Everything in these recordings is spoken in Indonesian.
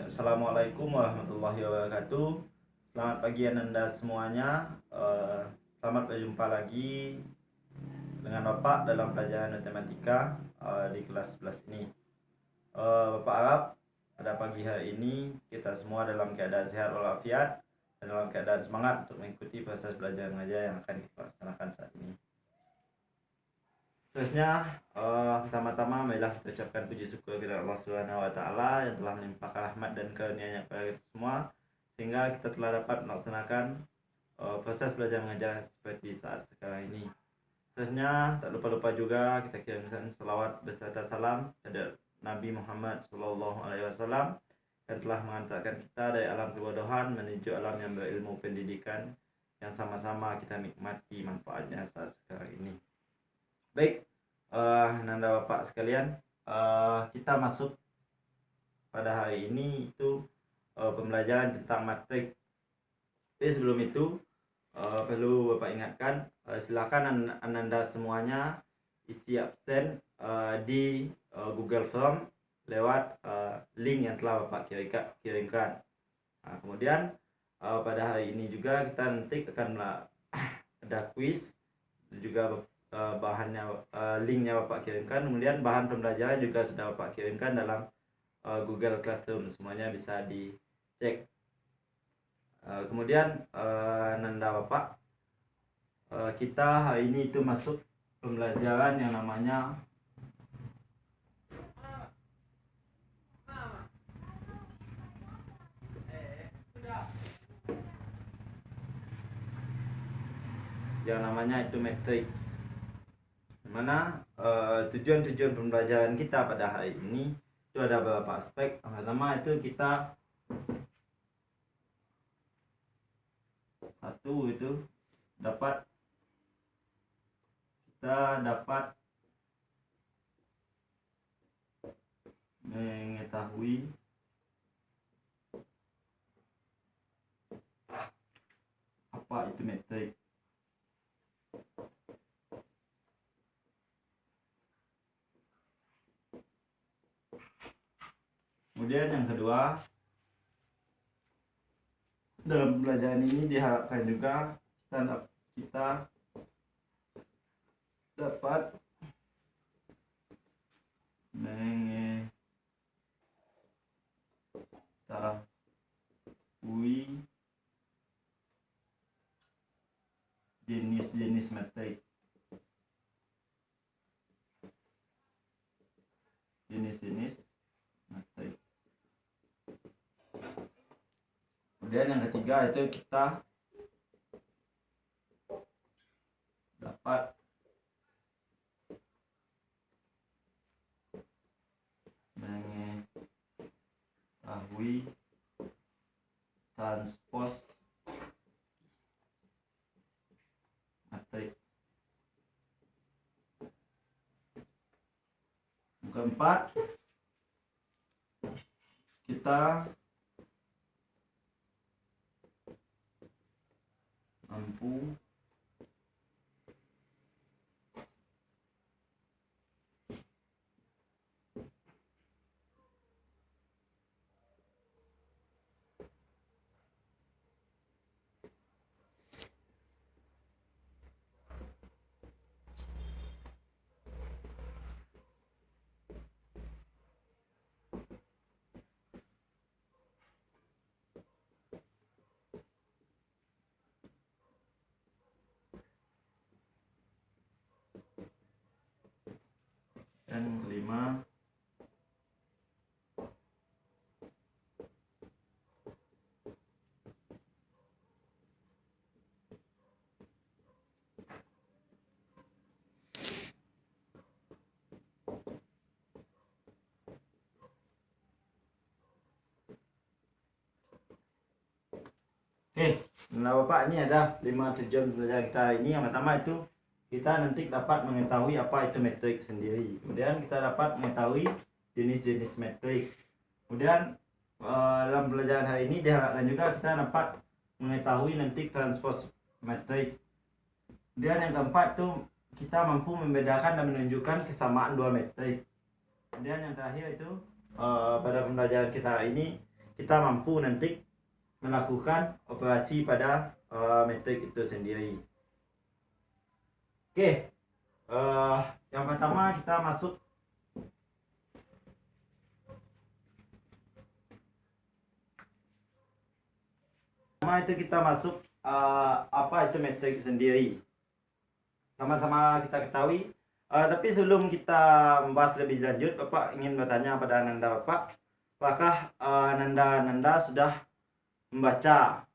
Assalamualaikum warahmatullahi wabarakatuh. Selamat pagi Anda semuanya. Selamat berjumpa lagi dengan Bapak dalam pelajaran matematika di kelas 11 ini. Bapak harap pada pagi hari ini kita semua dalam keadaan sehat walafiat dan dalam keadaan semangat untuk mengikuti proses belajar mengajar yang akan kita laksanakan saat ini. Terusnya, pertama-tama marilah kita ucapkan puji syukur kepada Allah Subhanahu wa taala yang telah melimpahkan rahmat dan karunia-Nya kepada kita semua sehingga kita telah dapat melaksanakan proses belajar mengajar seperti saat sekarang ini. Terusnya, tak lupa-lupa juga kita kirimkan salawat beserta salam kepada Nabi Muhammad SAW yang telah mengantarkan kita dari alam kebodohan menuju alam yang berilmu pendidikan yang sama-sama kita nikmati manfaatnya saat sekarang ini. Baik, Nanda Bapak sekalian, kita masuk pada hari ini itu pembelajaran tentang matrik. Tapi sebelum itu perlu Bapak ingatkan, silakan Anda semuanya isi absen di Google Form lewat link yang telah Bapak kirimkan. Nah, kemudian pada hari ini juga kita nanti akan ada quiz juga bahannya, linknya Bapak kirimkan, kemudian bahan pembelajaran juga sudah Bapak kirimkan dalam Google Classroom, semuanya bisa dicek. Kemudian Nanda Bapak, kita hari ini itu masuk pembelajaran yang namanya itu metrik. Mana tujuan-tujuan pembelajaran kita pada hari ini itu ada beberapa aspek. Yang pertama itu kita dapat mengetahui apa itu metrik. Kemudian yang kedua, dalam pembelajaran ini diharapkan juga kita dapat mengetahui jenis-jenis metrik. Kemudian yang ketiga itu kita dapat mengetahui transpose metrik. Yang keempat, kita mampu dan kelima, nah Bapak, ini ada 5 tujuan belajar kita ini. Yang pertama itu kita nanti dapat mengetahui apa itu metrik sendiri. Kemudian kita dapat mengetahui jenis-jenis metrik. Kemudian dalam pembelajaran hari ini diharapkan juga kita dapat mengetahui nanti transpose metrik. Kemudian yang keempat itu kita mampu membedakan dan menunjukkan kesamaan dua metrik. Kemudian yang terakhir itu pada pembelajaran kita ini kita mampu nanti melakukan operasi pada metrik itu sendiri. Oke, yang pertama kita masuk apa itu metrik sendiri. Sama-sama kita ketahui. Tapi sebelum kita membahas lebih lanjut, Bapak ingin bertanya pada Ananda Bapak, apakah Ananda sudah membaca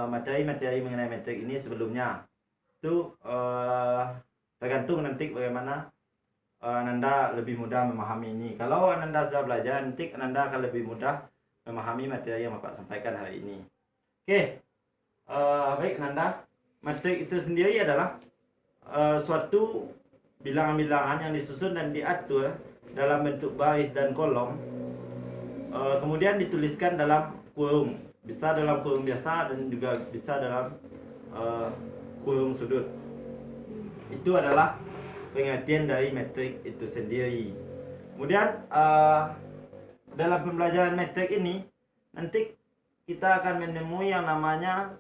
materi-materi mengenai metrik ini sebelumnya? Itu tergantung nanti bagaimana Ananda lebih mudah memahami ini. Kalau Ananda sudah belajar, nanti Ananda akan lebih mudah memahami materi yang Bapak sampaikan hari ini. Oke, baik Ananda. Metrik itu sendiri adalah suatu bilangan-bilangan yang disusun dan diatur dalam bentuk baris dan kolom, kemudian dituliskan dalam kurung, bisa dalam kurung biasa dan juga bisa dalam kurung sudut. Itu adalah pengertian dari metrik itu sendiri. Kemudian dalam pembelajaran metrik ini nanti kita akan menemui yang namanya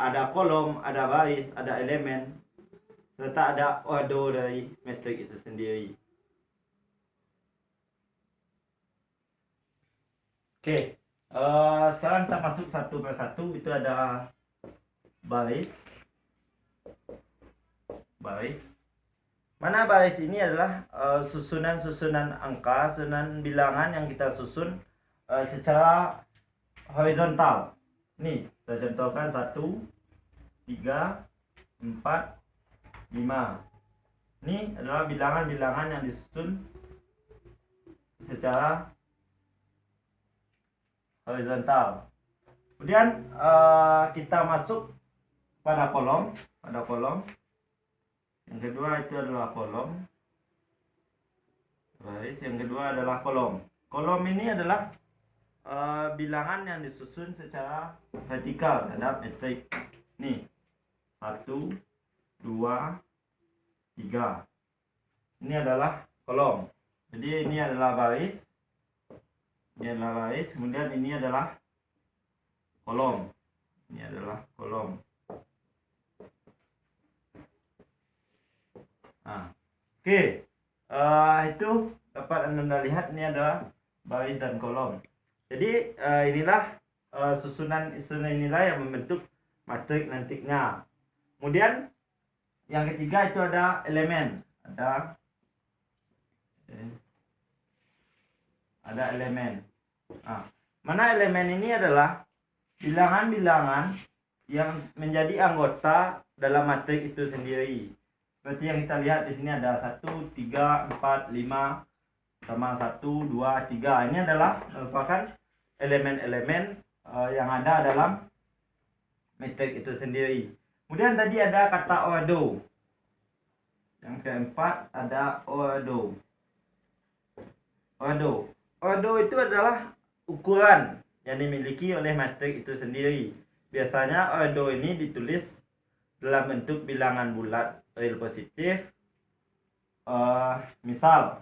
ada kolom, ada baris, ada elemen, serta ada ordo dari metrik itu sendiri. Oke, sekarang kita masuk satu persatu. Itu ada baris. Mana baris ini adalah susunan-susunan angka, susunan bilangan yang kita susun secara horizontal. Nih, kita contohkan 1, 3, 4, 5. Ini adalah bilangan-bilangan yang disusun secara horizontal. Kemudian kita masuk pada kolom. Yang kedua itu adalah kolom. Baris yang kedua adalah kolom. Kolom ini adalah bilangan yang disusun secara vertikal terhadap metrik. Nih, 1, 2, 3. Ini adalah kolom. Jadi ini adalah baris. Kemudian ini adalah kolom. Ini adalah kolom. Nah, oke. Itu dapat Anda lihat ini adalah baris dan kolom. Jadi inilah susunan inilah yang membentuk matrik nantinya. Kemudian yang ketiga itu ada elemen. Ada elemen. Nah, mana elemen ini adalah bilangan-bilangan yang menjadi anggota dalam matrik itu sendiri. Seperti yang kita lihat di sini ada 1, 3, 4, 5 sama 1, 2, 3. Ini adalah merupakan elemen-elemen yang ada dalam metrik itu sendiri. Kemudian tadi ada kata ordo. Yang keempat ada ordo. Ordo itu adalah ukuran yang dimiliki oleh matrik itu sendiri. Biasanya ordo ini ditulis dalam bentuk bilangan bulat real positif. Misal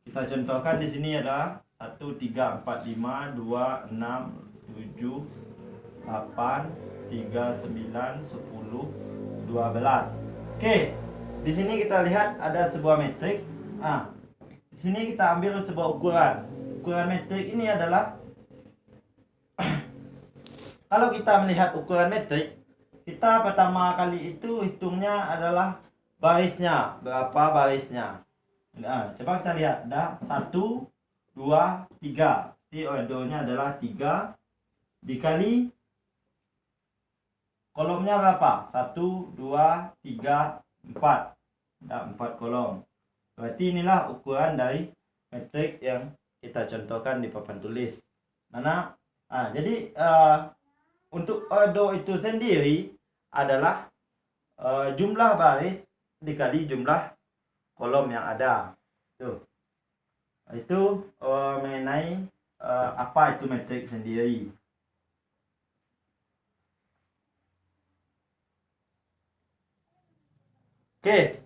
kita contohkan di sini ada 1, 3, 4, 5, 2, 6, 7, 8, 3, 9, 10, 12. Oke, di sini kita lihat ada sebuah metrik. Di sini kita ambil sebuah ukuran. Ukuran metrik ini adalah kalau kita melihat ukuran metrik, kita pertama kali itu hitungnya adalah barisnya. Berapa barisnya? Nah, coba kita lihat. Ada 1, 2, 3. Jadi ordonya adalah 3 dikali kolomnya berapa? 1, 2, 3, 4. Ada 4 kolom. Berarti inilah ukuran dari metrik yang kita contohkan di papan tulis. Jadi untuk ordo itu sendiri adalah jumlah baris dikali jumlah kolom yang ada. Itu mengenai apa itu metrik sendiri. Oke,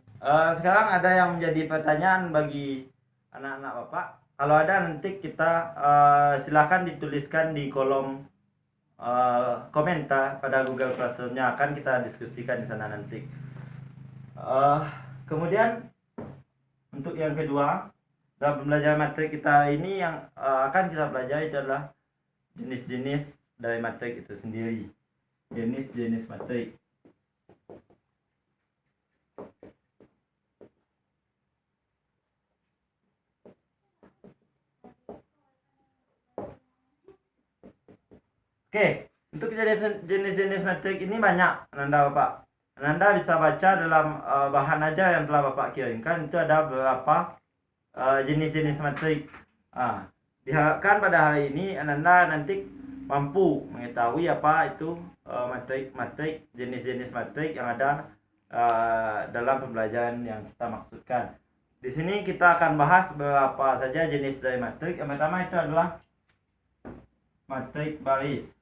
sekarang ada yang menjadi pertanyaan bagi anak-anak Bapak. Kalau ada nanti kita silakan dituliskan di kolom komentar pada Google Classroom-nya, akan kita diskusikan di sana nanti. Kemudian untuk yang kedua, dalam pembelajaran materi kita ini yang akan kita pelajari adalah jenis-jenis dari materi itu sendiri. Jenis-jenis materi. Oke, untuk jenis-jenis materi ini banyak, Ananda Bapak. Ananda bisa baca dalam bahan aja yang telah Bapak kirimkan, itu ada beberapa jenis-jenis materi. Diharapkan pada hari ini Ananda nanti mampu mengetahui apa itu materi jenis-jenis materi yang ada dalam pembelajaran yang kita maksudkan. Di sini kita akan bahas beberapa saja jenis dari materi. Yang pertama itu adalah materi baris.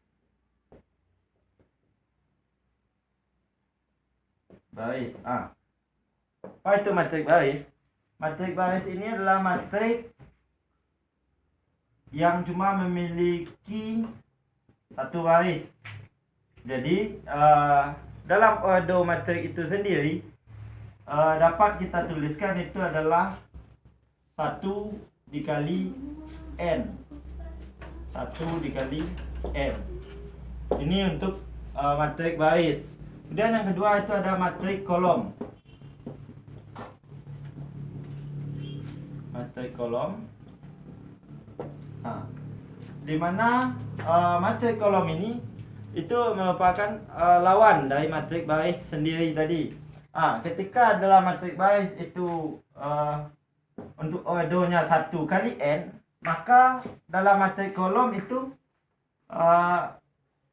Apa itu materi baris? Materi baris ini adalah materi yang cuma memiliki satu baris. Jadi dalam ordo materi itu sendiri dapat kita tuliskan itu adalah 1 dikali N. 1 dikali N. Ini untuk materi baris. Kemudian yang kedua itu ada materi kolom. Materi kolom. Di mana materi kolom ini itu merupakan lawan dari materi baris sendiri tadi. Ketika dalam materi baris itu untuk ordonya 1 kali N, maka dalam materi kolom itu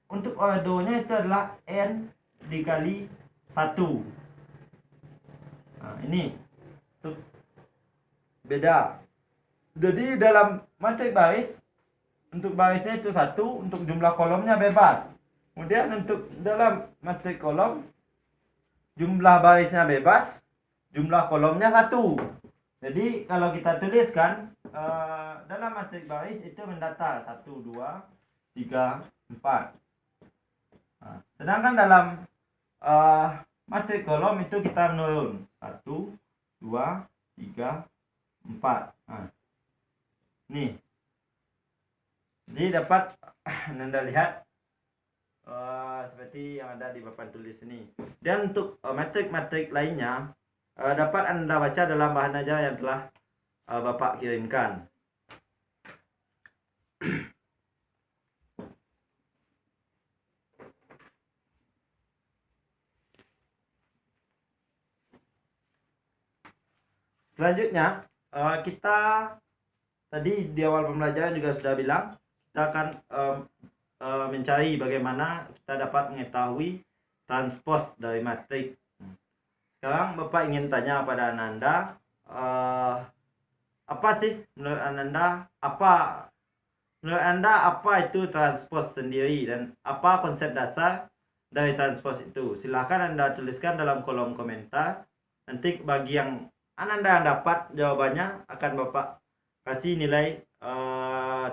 untuk ordonya itu adalah N dikali 1. Ini tuh beda. Jadi dalam materi baris, untuk barisnya itu 1, untuk jumlah kolomnya bebas. Kemudian untuk dalam materi kolom, jumlah barisnya bebas, jumlah kolomnya 1. Jadi kalau kita tuliskan dalam materi baris itu mendata 1, 2, 3, 4. Sedangkan dalam materi kolom itu kita menurun 1, 2, 3, 4. Nih. Jadi dapat Anda lihat seperti yang ada di papan tulis ini. Dan untuk matrik-matrik lainnya dapat Anda baca dalam bahan aja yang telah Bapak kirimkan. Selanjutnya kita tadi di awal pembelajaran juga sudah bilang kita akan mencari bagaimana kita dapat mengetahui transpose dari matrik. Sekarang Bapak ingin tanya pada Ananda, apa sih menurut Ananda, apa itu transpose sendiri dan apa konsep dasar dari transpose itu? Silahkan Anda tuliskan dalam kolom komentar. Nanti bagi yang Ananda dapat jawabannya akan Bapak kasih nilai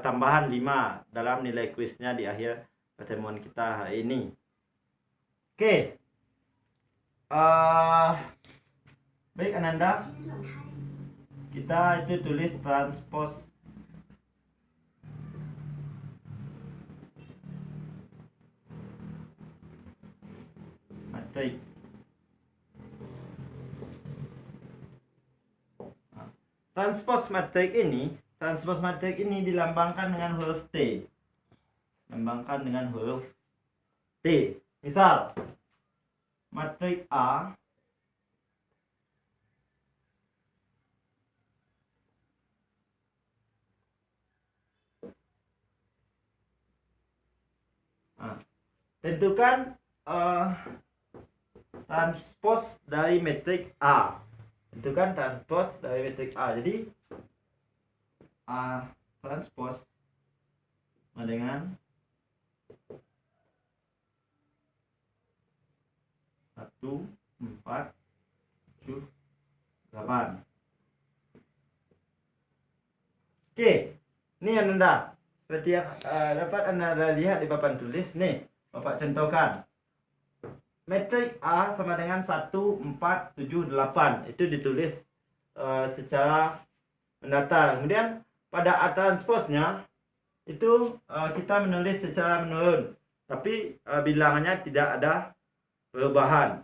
tambahan 5 dalam nilai kuisnya di akhir pertemuan kita hari ini. Oke. Baik Ananda, kita itu tulis transpose matrik. Transpose matrik ini dilambangkan dengan huruf T. Dilambangkan dengan huruf T. Misal, matrik A tentukan transpose dari matrik A. Tentukan transpose dari matrik A. Jadi A transpose dengan 1, 4, 7, 8. Oke, ini Ananda. Seperti yang dapat Anda lihat di papan tulis nih, Bapak contohkan. Metrik A sama dengan 1, 4, 7, 8. Itu ditulis secara mendatar. Kemudian pada A transposnya itu kita menulis secara menurun. Tapi bilangannya tidak ada perubahan.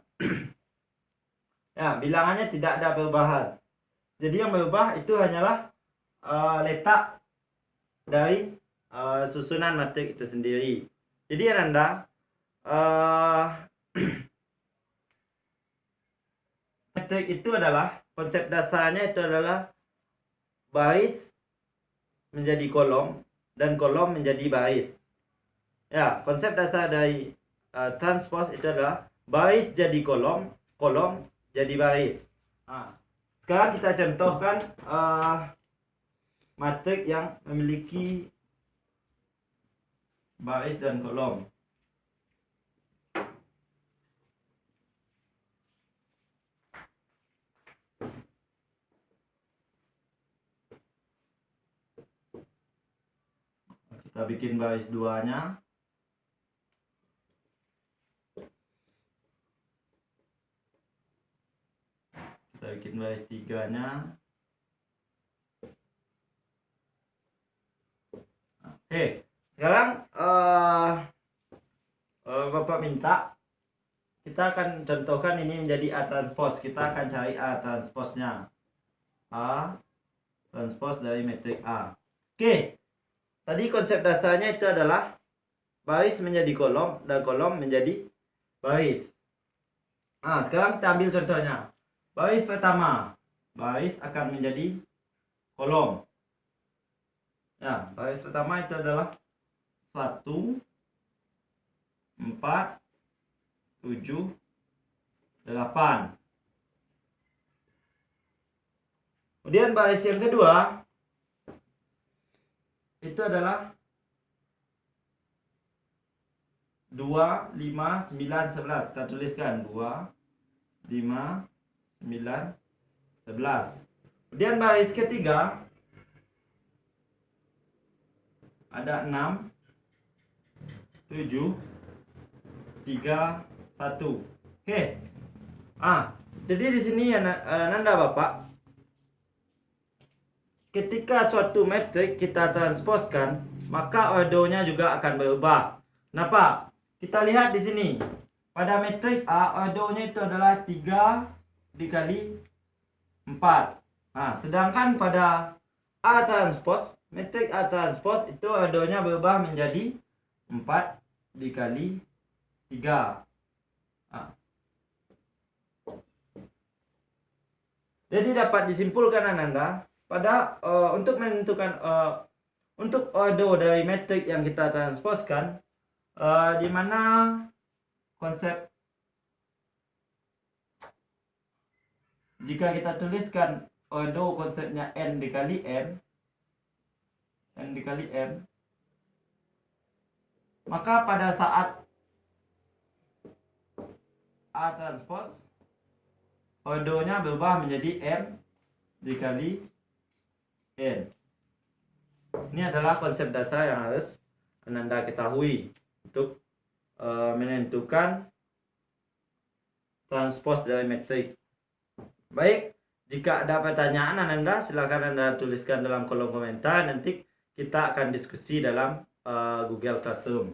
Ya, bilangannya tidak ada perubahan. Jadi yang berubah itu hanyalah letak dari susunan matrik itu sendiri. Jadi Ananda, matrik itu adalah, konsep dasarnya itu adalah baris menjadi kolom dan kolom menjadi baris. Ya, konsep dasar dari transpose itu adalah baris jadi kolom, kolom jadi baris. Nah, sekarang kita contohkan matrik yang memiliki baris dan kolom. Kita bikin baris duanya. Kita bikin baris tiganya. Oke, sekarang Bapak minta kita akan contohkan ini menjadi A transpose. Kita akan cari A transposnya. A transpose dari metrik A. Oke, tadi konsep dasarnya itu adalah baris menjadi kolom dan kolom menjadi baris. Nah, sekarang kita ambil contohnya. Baris pertama, baris akan menjadi kolom. Ya, baris pertama itu adalah 1, 4, 7, 8. Kemudian baris yang kedua itu adalah 2, 5, 9, 11. Kita tuliskan 2, 5, 9, 11. Kemudian baris ketiga ada 6, 7, 3, 1. Oke. Jadi di sini Nanda Bapak, ketika suatu metrik kita transposkan, maka ordonya juga akan berubah. Kenapa? Kita lihat di sini. Pada metrik A, ordonya itu adalah 3 dikali 4. Nah, sedangkan pada A transpose, metrik A transpose itu ordonya berubah menjadi 4 dikali 3. Jadi dapat disimpulkan Ananda, pada untuk menentukan untuk ordo dari metrik yang kita transposkan, di mana konsep jika kita tuliskan ordo konsepnya n dikali m, maka pada saat A transpose ordonya berubah menjadi m dikali n. Ini adalah konsep dasar yang harus Ananda ketahui untuk menentukan transpose dari metrik. Baik, jika ada pertanyaan Ananda, silakan Anda tuliskan dalam kolom komentar. Nanti kita akan diskusi dalam Google Classroom.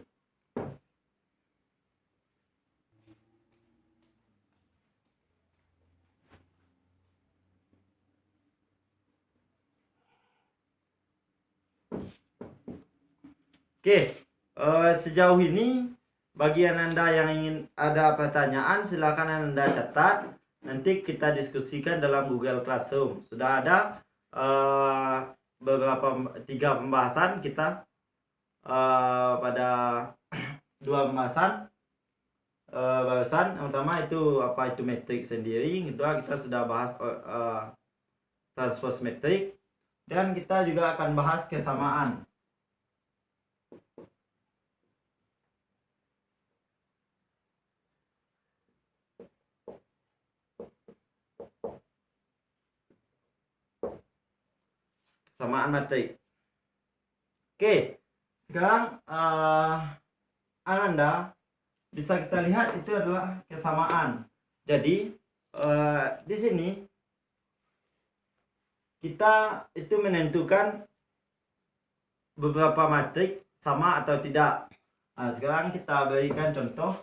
Oke, sejauh ini bagi Anda yang ingin ada pertanyaan, silakan Anda catat. Nanti kita diskusikan dalam Google Classroom. Sudah ada tiga pembahasan kita pada 2 pembahasan barusan. Yang pertama itu apa itu metrik sendiri. Yang kedua kita sudah bahas transpose metrik, dan kita juga akan bahas kesamaan. Kesamaan matrik. Oke, sekarang Ananda bisa kita lihat itu adalah kesamaan. Jadi di sini kita itu menentukan beberapa matrik sama atau tidak. Nah, sekarang kita berikan contoh.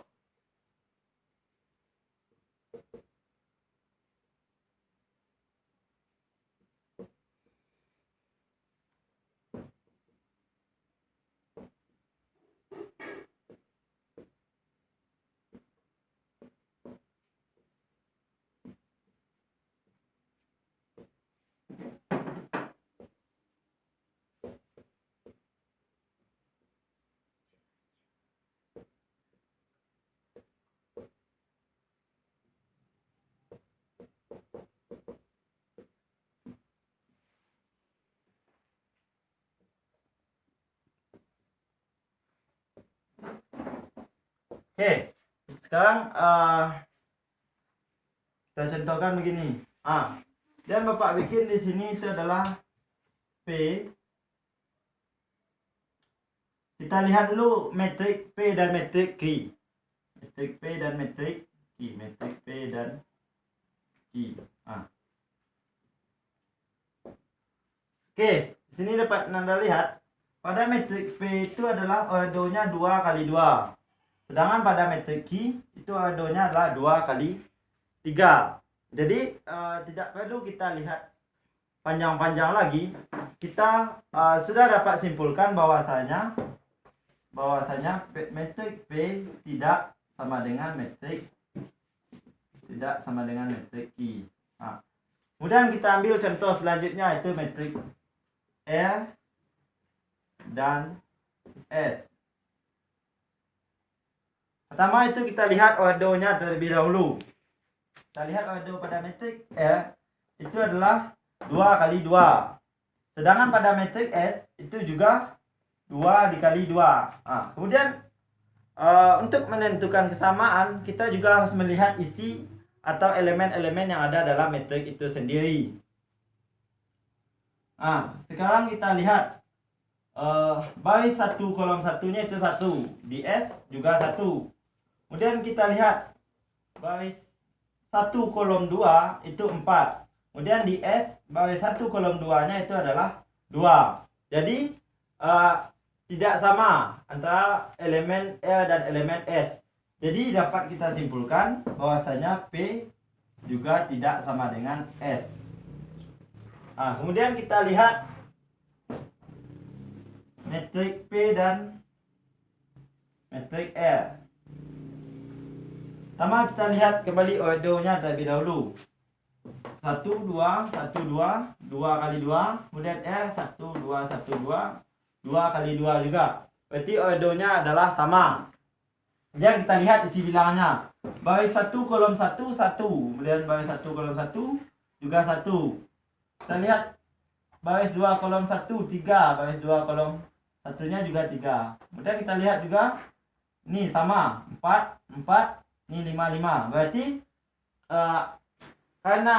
Oke, sekarang kita contohkan begini. Dan Bapak bikin di sini itu adalah P. Kita lihat dulu metrik P dan metrik Q. Metrik P dan metrik Q. Metrik P dan Q. Oke, di sini dapat Anda lihat pada metrik P itu adalah ordonya 2 kali 2. Sedangkan pada metrik Q itu ordonya adalah 2 kali 3. Jadi tidak perlu kita lihat panjang-panjang lagi. Kita sudah dapat simpulkan bahwasanya metrik P tidak sama dengan metrik Q. Kemudian kita ambil contoh selanjutnya, itu metrik R dan S. Pertama itu kita lihat ordonya terlebih dahulu. Kita lihat ordo pada metrik R itu adalah 2 kali 2. Sedangkan pada metrik S itu juga 2 dikali 2. Kemudian untuk menentukan kesamaan, kita juga harus melihat isi atau elemen-elemen yang ada dalam metrik itu sendiri. Sekarang kita lihat baris 1 kolom 1-nya itu 1. Di S juga 1. Kemudian kita lihat baris 1 kolom 2 itu 4. Kemudian di S baris 1 kolom 2-nya itu adalah 2. Jadi tidak sama antara elemen R dan elemen S. Jadi dapat kita simpulkan bahwasanya P juga tidak sama dengan S. Kemudian kita lihat metrik P dan metrik R. Pertama kita lihat kembali ordonya terlebih dahulu. 1 2 1 2 2 kali 2, kemudian R 1 2 1 2 2 kali 2 juga. Berarti ordonya adalah sama. Kemudian kita lihat isi bilangannya. Baris 1 kolom 1 1, kemudian baris 1 kolom 1 juga 1. Kita lihat baris 2 kolom 1 3, baris 2 kolom 1-nya juga 3. Kemudian kita lihat juga ini sama 4 4, ini 5 5. Berarti karena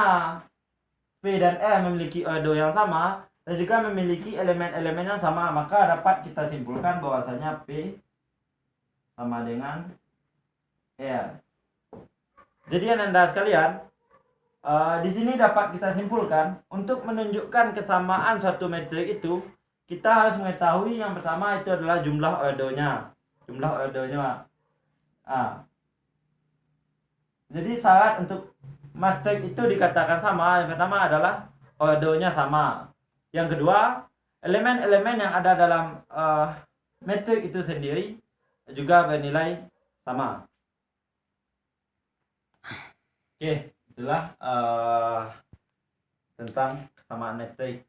P dan R memiliki ordo yang sama dan juga memiliki elemen-elemen yang sama, maka dapat kita simpulkan bahwasanya P sama dengan R. Jadi Anda sekalian, di sini dapat kita simpulkan untuk menunjukkan kesamaan suatu metrik itu, kita harus mengetahui yang pertama itu adalah jumlah ordonya. Jadi syarat untuk matrik itu dikatakan sama, yang pertama adalah ordonya sama. Yang kedua, elemen-elemen yang ada dalam metrik itu sendiri juga bernilai sama. Oke, itulah tentang kesamaan metrik.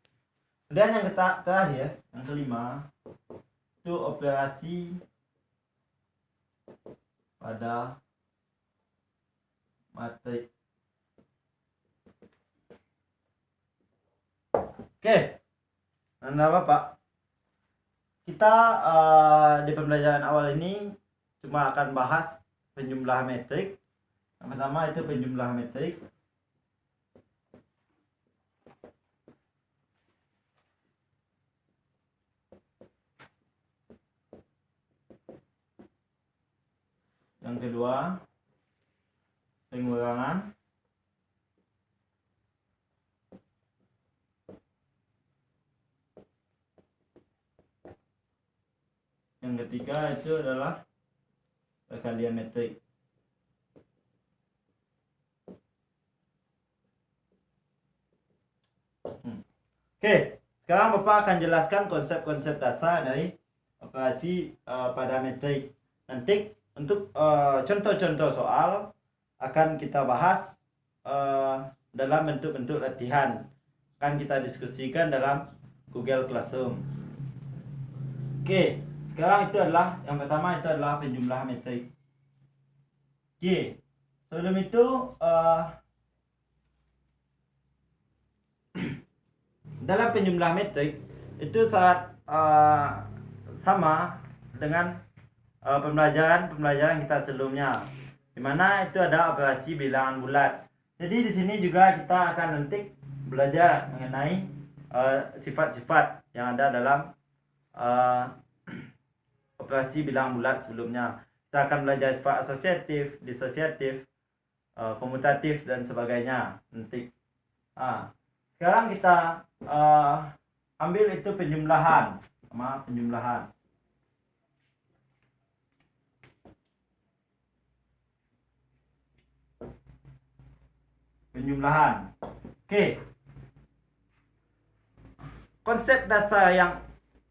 Kemudian yang terakhir, yang kelima, itu operasi pada matrik. Oke, Anda Bapak, kita di pembelajaran awal ini cuma akan bahas penjumlahan metrik. Yang pertama itu penjumlahan metrik. Yang kedua, pengurangan. Yang ketiga itu adalah perkalian metrik. Oke, sekarang Bapak akan jelaskan konsep-konsep dasar dari operasi pada metrik. Nanti untuk contoh-contoh soal akan kita bahas dalam bentuk-bentuk latihan. Akan kita diskusikan dalam Google Classroom. Oke, sekarang itu adalah yang pertama, itu adalah penjumlahan metrik. Oke, sebelum itu dalam penjumlahan metrik itu sangat sama dengan pembelajaran kita sebelumnya, dimana itu ada operasi bilangan bulat. Jadi di sini juga kita akan nanti belajar mengenai sifat-sifat yang ada dalam operasi bilangan bulat sebelumnya. Kita akan belajar sifat asosiatif, disosiatif, komutatif dan sebagainya nanti. Sekarang kita ambil itu penjumlahan, sama penjumlahan. Penjumlahan. Oke. Konsep dasar yang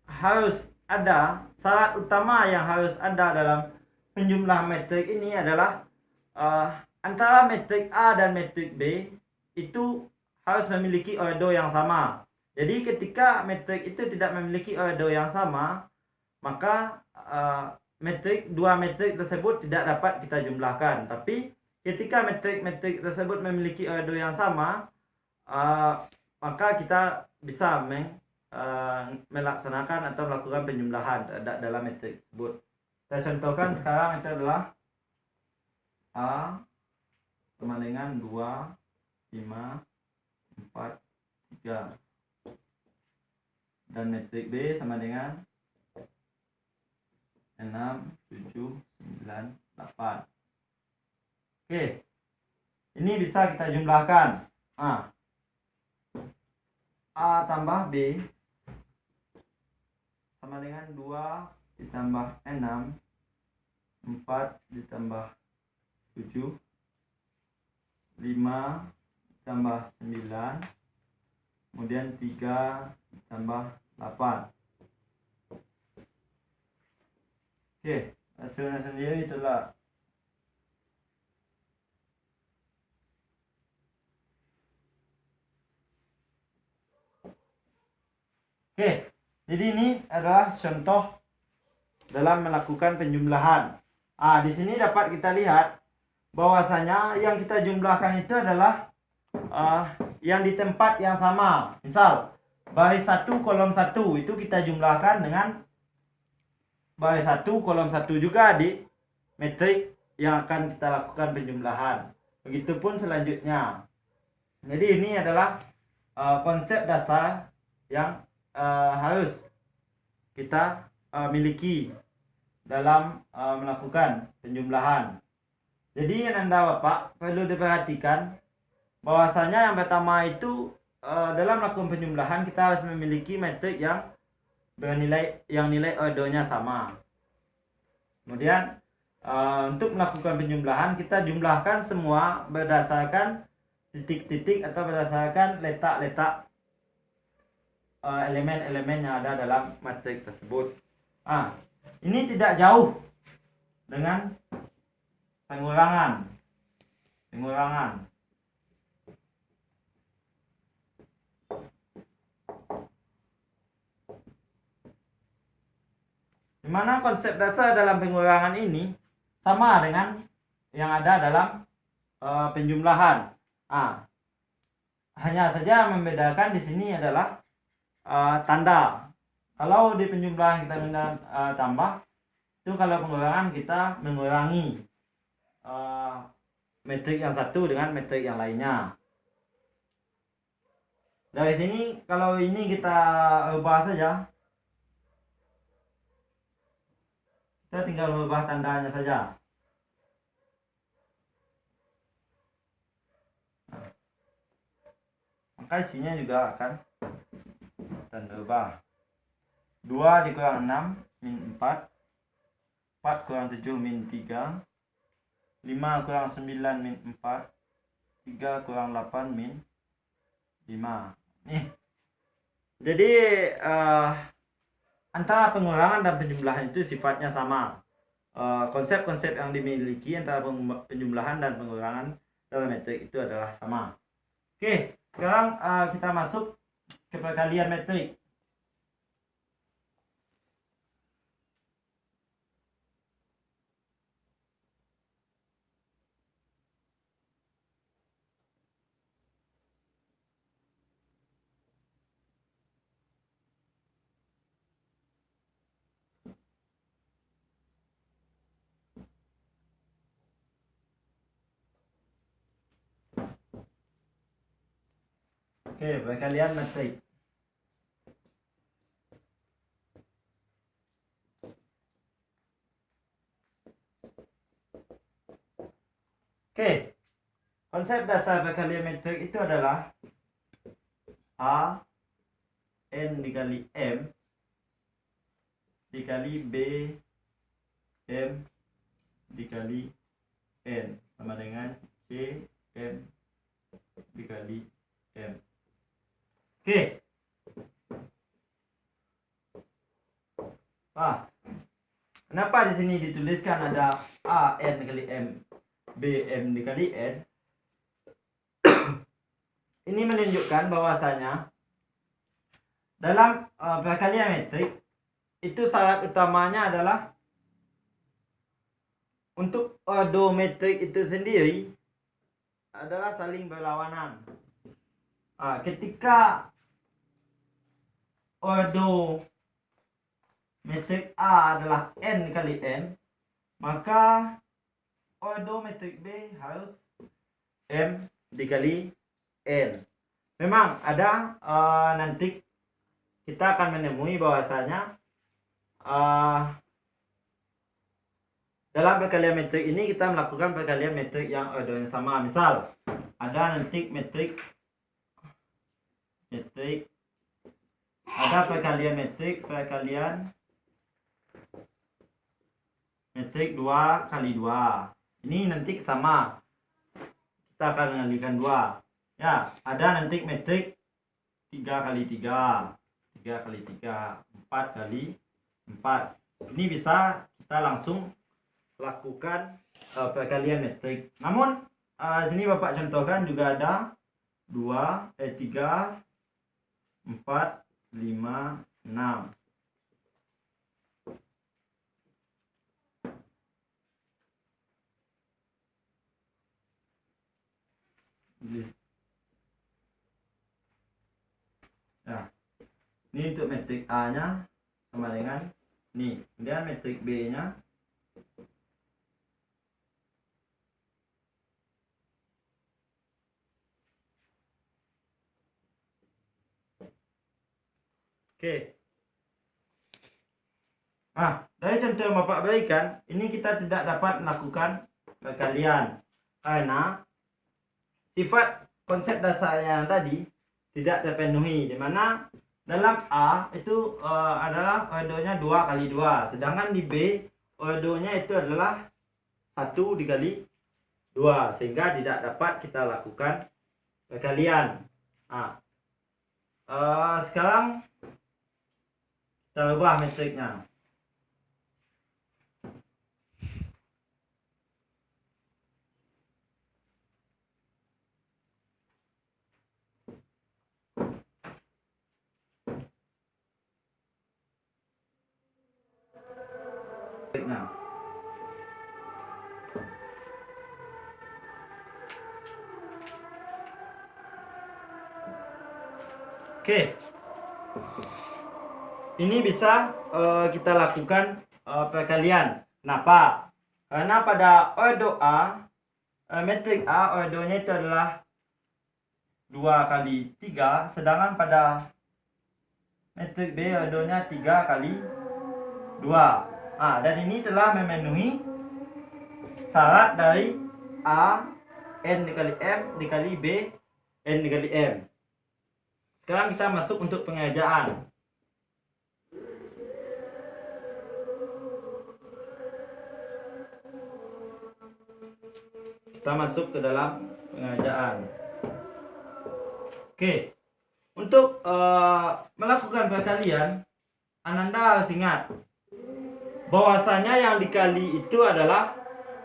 harus ada, syarat utama yang harus ada dalam penjumlahan metrik ini adalah antara metrik A dan metrik B itu harus memiliki ordo yang sama. Jadi ketika metrik itu tidak memiliki ordo yang sama, maka dua metrik tersebut tidak dapat kita jumlahkan. Tapi ketika metrik-metrik tersebut memiliki ordo yang sama, maka kita bisa melaksanakan atau melakukan penjumlahan dalam metrik tersebut. Saya contohkan sekarang itu adalah A sama dengan 2, 5, 4, 3. Dan metrik B sama dengan 6, 7, 9, 8. Oke. Ini bisa kita jumlahkan. A tambah B sama dengan 2 ditambah 6, 4 ditambah 7, 5 ditambah 9, kemudian 3 ditambah 8. Oke, hasilnya sendiri itulah. Oke, jadi ini adalah contoh dalam melakukan penjumlahan. Di sini dapat kita lihat bahwasanya yang kita jumlahkan itu adalah yang di tempat yang sama. Misal baris 1 kolom 1 itu kita jumlahkan dengan baris 1 kolom 1 juga di metrik yang akan kita lakukan penjumlahan. Begitupun selanjutnya. Jadi ini adalah konsep dasar yang harus kita miliki dalam melakukan penjumlahan. Jadi Anda Bapak perlu diperhatikan bahwasanya yang pertama itu dalam melakukan penjumlahan kita harus memiliki metrik yang nilai ordonya sama. Kemudian untuk melakukan penjumlahan kita jumlahkan semua berdasarkan titik-titik atau berdasarkan letak-letak elemen-elemen yang ada dalam metrik tersebut. Ini tidak jauh dengan pengurangan. Dimana konsep dasar dalam pengurangan ini sama dengan yang ada dalam penjumlahan. Hanya saja membedakan di sini adalah tanda. Kalau di penjumlahan kita tambah, itu kalau pengurangan kita mengurangi metrik yang satu dengan metrik yang lainnya. Dari sini kalau ini kita ubah saja, kita tinggal mengubah tandanya saja. maka isinya juga akan tanda ubah. 2 dikurang 6 min 4, 4 kurang 7 min 3, 5 kurang 9 min 4, 3 kurang 8 min 5. Nih. Jadi antara pengurangan dan penjumlahan itu sifatnya sama. Konsep-konsep yang dimiliki antara penjumlahan dan pengurangan dalam metrik itu adalah sama. Oke, sekarang kita masuk ke perkalian metrik. Oke, perkalian metrik. Oke, konsep dasar perkalian metrik itu adalah A N dikali M dikali B M dikali N sama dengan C M dikali M. Oke. Kenapa di sini dituliskan ada A N dikali M, B M dikali N? Ini menunjukkan bahwasanya dalam perkalian metrik itu syarat utamanya adalah untuk odometrik itu sendiri adalah saling berlawanan. Ketika odometrik A adalah N kali M, maka odometrik B harus M dikali N. Memang ada nanti kita akan menemui bahwasanya dalam perkalian metrik ini kita melakukan perkalian metrik yang ordonya sama. Misal ada nanti ada perkalian metrik 2 kali 2. Ini nanti sama, kita akan mengalihkan 2. Ya, ada nanti metrik 3 kali 3, 3 kali 3, 4 kali 4. Ini bisa kita langsung lakukan perkalian metrik. Namun sini Bapak contohkan juga ada 3, 4, 5, 6. Nah, ini untuk metrik A-nya sama dengan ini. Kemudian metrik B-nya oke. Dari contoh yang Bapak berikan, ini kita tidak dapat melakukan perkalian karena sifat konsep dasarnya yang tadi tidak terpenuhi, di mana dalam A itu adalah ordonya 2 kali 2, sedangkan di B ordonya itu adalah 1 dikali 2, sehingga tidak dapat kita lakukan perkalian. Sekarang kita ubah metriknya. Oke, ini bisa kita lakukan perkalian. Kenapa? Karena pada ordo A, metrik A ordonya itu adalah 2 kali 3, sedangkan pada metrik B ordonya 3 kali 2. Dan ini telah memenuhi syarat dari A N dikali M dikali B N dikali M. Sekarang kita masuk untuk pengejaan. Kita masuk ke dalam pengejaan. Oke, untuk melakukan perkalian, Ananda harus ingat bahwasanya yang dikali itu adalah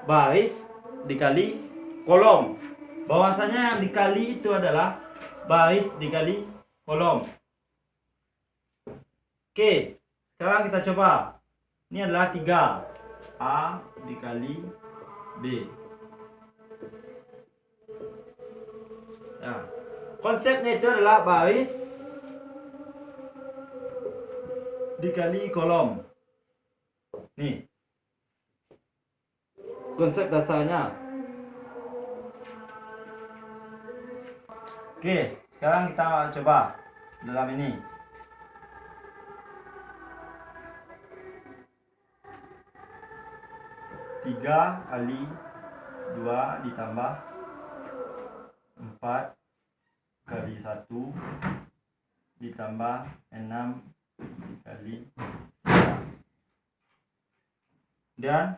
baris dikali kolom. Bahwasanya yang dikali itu adalah baris dikali kolom. Oke, sekarang kita coba. Ini adalah 3 A dikali B. Nah, konsepnya itu adalah baris dikali kolom. Nih, konsep dasarnya. Oke, sekarang kita coba dalam ini. 3 kali 2 ditambah 4 kali 1 ditambah 6 dikali 3. Dan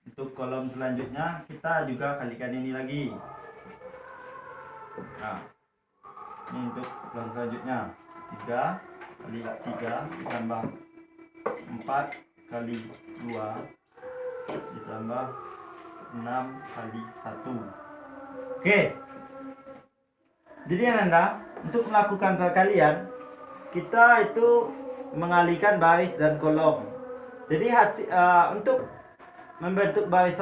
untuk kolom selanjutnya kita juga kalikan ini lagi. Nah, ini untuk kolom selanjutnya 3 kali 3 ditambah 4 kali 2 ditambah 6 kali 1. Oke. Jadi Ananda, untuk melakukan perkalian kita itu mengalihkan baris dan kolom. Jadi untuk membentuk baris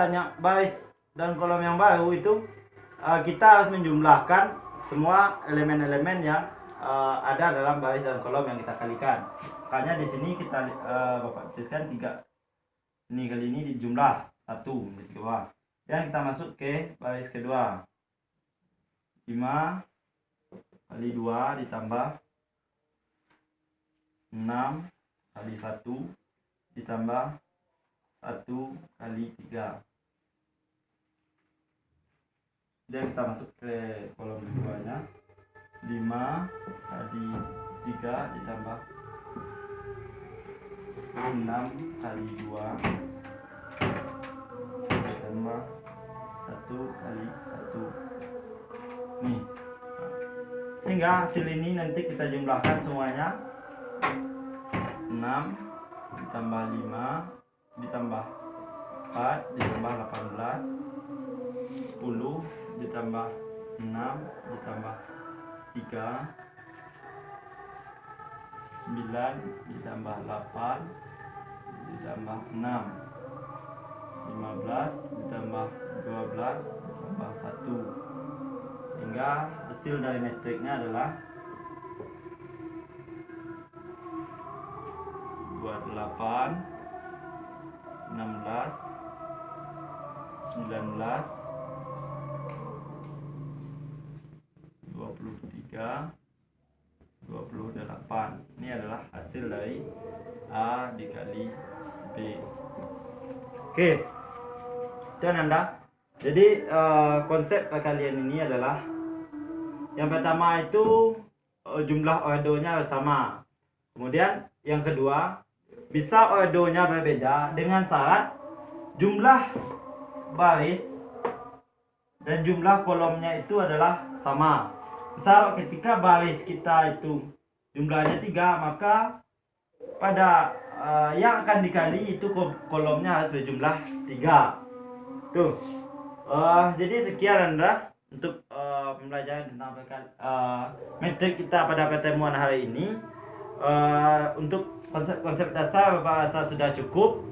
dan kolom yang baru itu kita harus menjumlahkan semua elemen-elemen yang ada dalam baris dan kolom yang kita kalikan. Makanya di sini kita Bapak tuliskan 3 ini kali ini dijumlah 1 di bawah. Dan kita masuk ke baris kedua. 5 kali 2 ditambah 6 kali 1 ditambah 1 kali 3. Dan kita masuk ke kolom keduanya. 5 kali 3 ditambah 6 kali 2 ditambah 1 kali 1. Nih. Sehingga hasil ini nanti kita jumlahkan semuanya. 6 ditambah 5 ditambah 4 ditambah 18, 10 ditambah 6 ditambah 3, 9 ditambah 8 ditambah 6, 15 ditambah 12 ditambah 1. Sehingga hasil dari matriknya adalah 28, 16, 19, 23, 28. Ini adalah hasil dari A dikali B. Oke, itu Ananda. Jadi konsep perkalian ini adalah yang pertama itu jumlah ordonya sama. Kemudian yang kedua bisa ordonya berbeda dengan syarat jumlah baris dan jumlah kolomnya itu adalah sama. Misal ketika baris kita itu jumlahnya 3, maka pada yang akan dikali itu kolomnya harus berjumlah 3. Tuh. Jadi sekian Anda untuk pembelajaran tentang metrik kita pada pertemuan hari ini. Untuk konsep dasar Bapak rasa sudah cukup.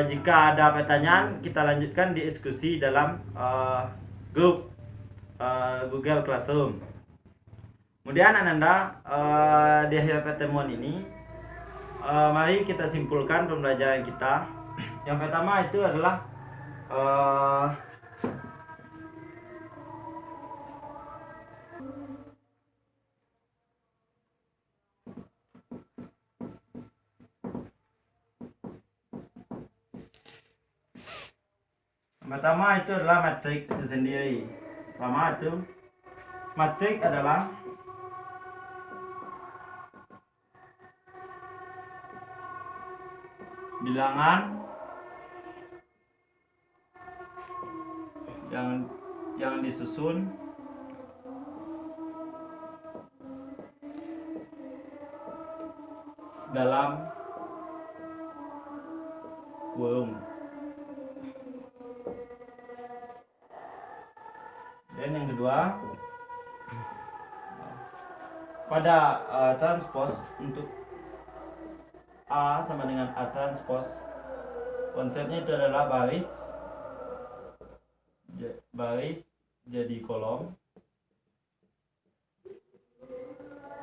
Jika ada pertanyaan kita lanjutkan di diskusi dalam grup Google Classroom. Kemudian Ananda, di akhir pertemuan ini mari kita simpulkan pembelajaran kita. Yang pertama itu adalah matrik itu sendiri. Sama itu Matrik adalah bilangan yang disusun dalam kurung. Dan yang kedua, pada transpose untuk A sama dengan A transpose, konsepnya itu adalah baris jadi kolom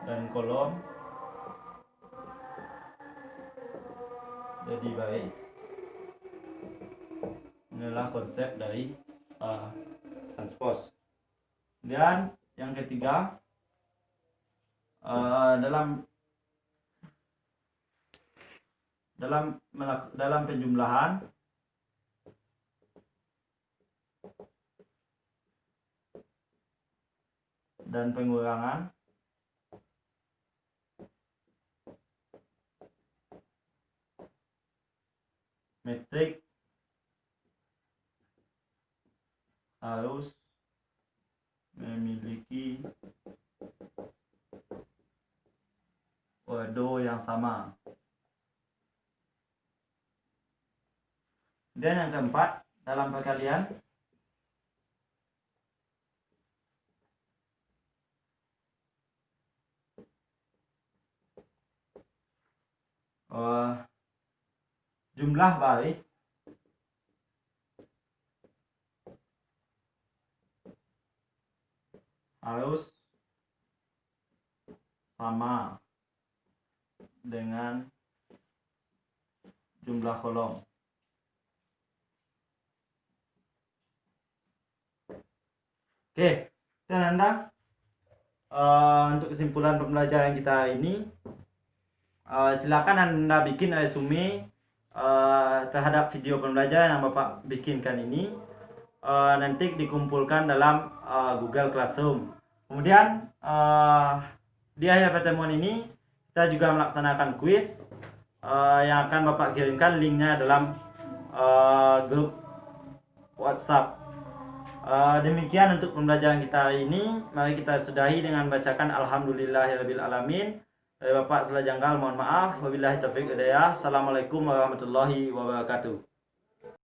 dan kolom jadi baris. Inilah konsep dari transpose. Dan yang ketiga, dalam penjumlahan dan pengurangan metrik harus memiliki kode yang sama. Dan yang keempat, dalam perkalian jumlah baris harus sama dengan jumlah kolom. Oke, dan Anda untuk kesimpulan pembelajaran kita ini, silakan Anda bikin resume terhadap video pembelajaran yang Bapak bikinkan ini. Nanti dikumpulkan dalam Google Classroom. Kemudian di akhir pertemuan ini kita juga melaksanakan kuis yang akan Bapak kirimkan linknya dalam grup WhatsApp. Demikian untuk pembelajaran kita hari ini. Mari kita sudahi dengan bacakan Alhamdulillahirabbil alamin. Bapak salah janggal mohon maaf. Wabillahi taufiq hidayah. Assalamualaikum warahmatullahi wabarakatuh.